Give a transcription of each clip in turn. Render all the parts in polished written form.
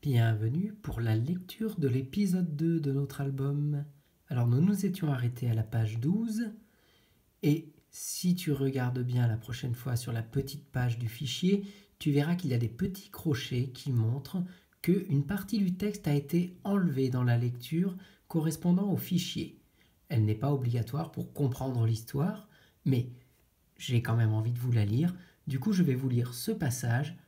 Bienvenue pour la lecture de l'épisode 2 de notre album. Alors nous nous étions arrêtés à la page 12 et si tu regardes bien la prochaine fois sur la petite page du fichier, tu verras qu'il y a des petits crochets qui montrent qu'une partie du texte a été enlevée dans la lecture correspondant au fichier. Elle n'est pas obligatoire pour comprendre l'histoire, mais j'ai quand même envie de vous la lire. Du coup, je vais vous lire ce passage.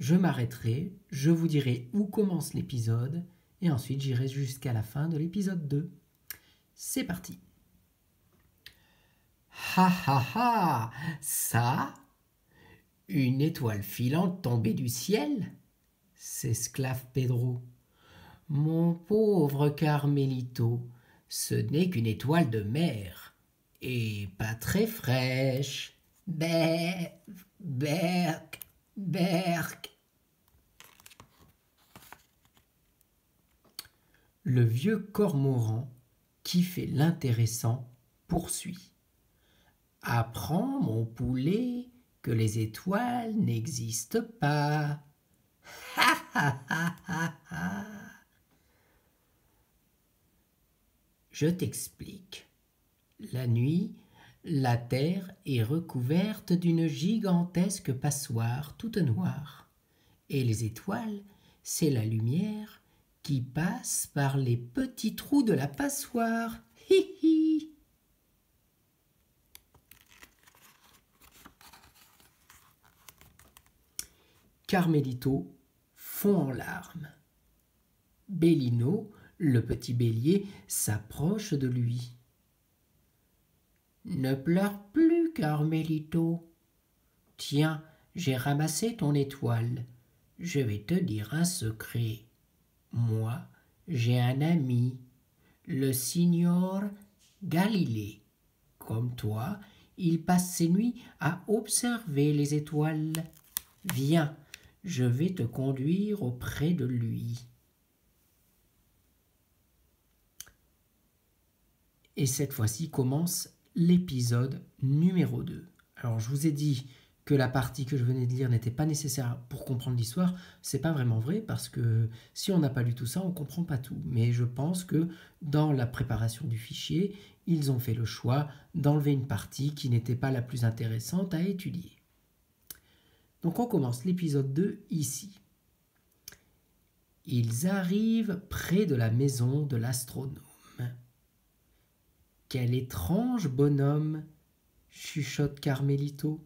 Je m'arrêterai, je vous dirai où commence l'épisode et ensuite j'irai jusqu'à la fin de l'épisode 2. C'est parti. Ha ha ha, ça, une étoile filante tombée du ciel, s'esclave Pedro. Mon pauvre Carmelito, ce n'est qu'une étoile de mer et pas très fraîche. Berk, berk, berk. Le vieux cormoran, qui fait l'intéressant, poursuit. Apprends, mon poulet, que les étoiles n'existent pas. Ha ha ha ha ha. Je t'explique. La nuit, la terre est recouverte d'une gigantesque passoire toute noire. Et les étoiles, c'est la lumière qui passe par les petits trous de la passoire. Hi hi. Carmelito fond en larmes. Bellino, le petit bélier, s'approche de lui. Ne pleure plus, Carmelito. Tiens, j'ai ramassé ton étoile. Je vais te dire un secret. Moi, j'ai un ami, le signor Galilée. Comme toi, il passe ses nuits à observer les étoiles. Viens, je vais te conduire auprès de lui. Et cette fois-ci commence l'épisode numéro 2. Alors je vous ai dit que la partie que je venais de lire n'était pas nécessaire pour comprendre l'histoire. C'est pas vraiment vrai parce que si on n'a pas lu tout ça, on comprend pas tout. Mais je pense que dans la préparation du fichier, ils ont fait le choix d'enlever une partie qui n'était pas la plus intéressante à étudier. Donc on commence l'épisode 2 ici. Ils arrivent près de la maison de l'astronome. Quel étrange bonhomme, chuchote Carmelito.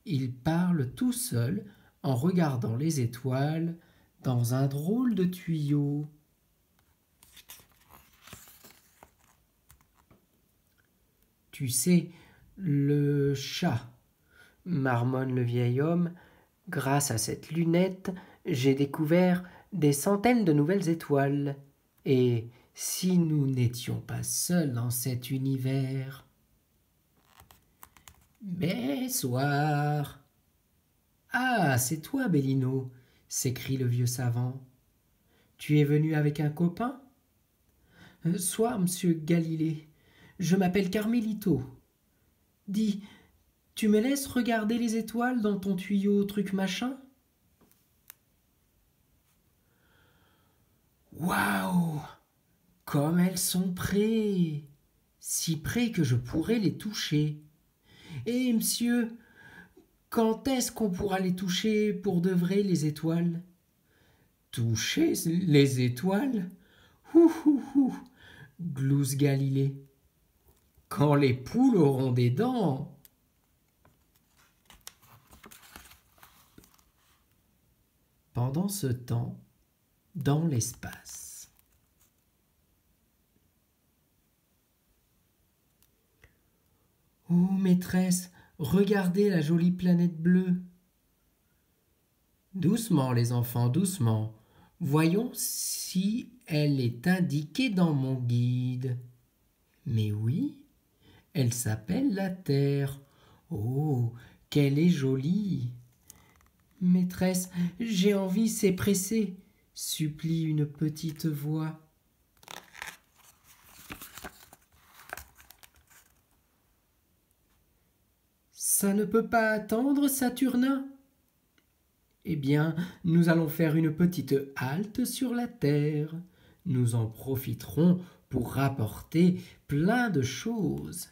Il parle tout seul en regardant les étoiles dans un drôle de tuyau. Tu sais, le chat, marmonne le vieil homme, grâce à cette lunette, j'ai découvert des centaines de nouvelles étoiles. Et si nous n'étions pas seuls dans cet univers. Bonsoir. Ah, c'est toi, Bellino, s'écrie le vieux savant. Tu es venu avec un copain? Soir, monsieur Galilée. Je m'appelle Carmelito. Dis, tu me laisses regarder les étoiles dans ton tuyau truc machin? Waouh! Comme elles sont près! Si près que je pourrais les toucher. Eh, monsieur, quand est-ce qu'on pourra les toucher pour de vrai, les étoiles? Toucher les étoiles? Ouh, ouh, ouh, glousse Galilée. Quand les poules auront des dents. Pendant ce temps, dans l'espace. Oh, maîtresse, regardez la jolie planète bleue. Doucement, les enfants, doucement. Voyons si elle est indiquée dans mon guide. Mais oui, elle s'appelle la Terre. Oh, qu'elle est jolie. Maîtresse, j'ai envie, c'est pressé, supplie une petite voix. Ça ne peut pas attendre, Saturnin? Eh bien, nous allons faire une petite halte sur la terre. Nous en profiterons pour rapporter plein de choses.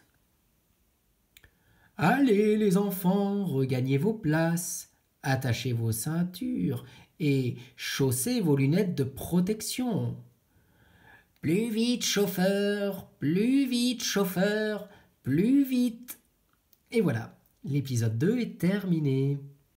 Allez les enfants, regagnez vos places, attachez vos ceintures et chaussez vos lunettes de protection. Plus vite, chauffeur, plus vite, chauffeur, plus vite. Et voilà, l'épisode 2 est terminé.